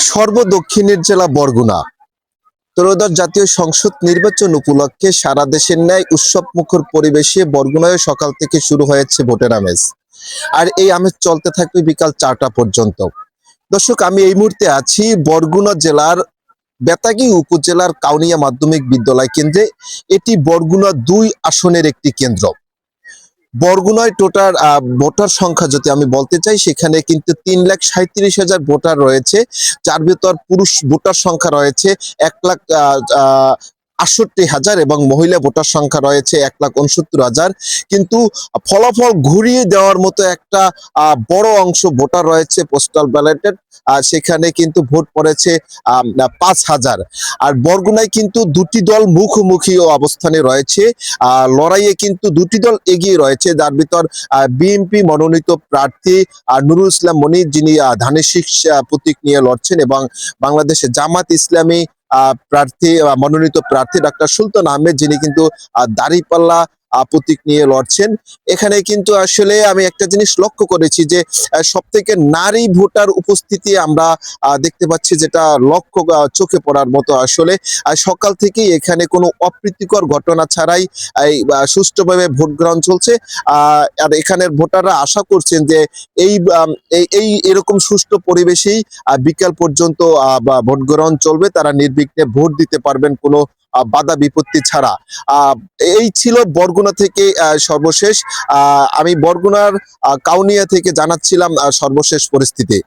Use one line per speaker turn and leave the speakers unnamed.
সর্বদক্ষিণের জেলা বরগুনা। ত্রয়োদশ জাতীয় সংসদ নির্বাচন উপলক্ষে সারা দেশের ন্যায় উৎসব মুখর পরিবেশে বরগুনায় সকাল থেকে শুরু হয়েছে ভোটের আমেজ। আর এই আমেজ চলতে থাকবে বিকাল 4টা পর্যন্ত। দর্শক, আমি এই মুহূর্তে আছি বরগুনা জেলার বেতাগী উপজেলার কাউনিয়া মাধ্যমিক বিদ্যালয় কেন্দ্রে। এটি বরগুনা 2 আসনের একটি কেন্দ্র। বরগুনায় টোটাল ভোটার সংখ্যা যদি আমি বলতে চাই, সেখানে কিন্তু 3,37,000 ভোটার রয়েছে, যার ভিতর পুরুষ ভোটার সংখ্যা রয়েছে 1,68,000 এবং মহিলা ভোটার সংখ্যা রয়েছে 1,69,000। কিন্তু ফলাফল ঘুরিয়ে দেওয়ার মতো একটা বড় অংশ ভোটার রয়েছে পোস্টাল ব্যালটের। সেখানে কিন্তু ভোট পড়েছে 5,000। আর বরগুনায় কিন্তু দুটি দল মুখোমুখি অবস্থানে রয়েছে। লড়াইয়ে কিন্তু দুটি দল এগিয়ে রয়েছে, যার ভিতর বিএনপি মনোনীত প্রার্থী নুরুল ইসলাম মনির, যিনি ধানের শীষ প্রতীক নিয়ে লড়ছেন, এবং বাংলাদেশের জামাত ইসলামী প্রার্থী মনোনীত প্রার্থী ডাক্তার সুলতান আহমেদ, যিনি কিন্তু দাঁড়িপাল্লা প্রতীক নিয়ে লড়ছেন। এখানে কিন্তু আসলে আমি একটা জিনিস লক্ষ্য করেছি যে সব থেকে নারী ভোটার উপস্থিতি আমরা দেখতে পাচ্ছি, যেটা লক্ষ্য চোখে পড়ার মতো। আসলে সকাল থেকেই এখানে কোনো অপ্রীতিকর ঘটনা ছাড়াই সুষ্ঠুভাবে ভোট গ্রহণ চলছে। আর এখানের ভোটাররা আশা করছেন যে এই এই এরকম সুষ্ঠু পরিবেশেই বিকাল পর্যন্ত ভোট গ্রহণ চলবে, তারা নির্বিঘ্নে ভোট দিতে পারবেন কোনো বাধা বিপত্তি ছাড়া। এই ছিল বরগুনা থেকে সর্বশেষ। আমি বরগুনার কাউনিয়া থেকে জানাচ্ছিলাম সর্বশেষ পরিস্থিতি।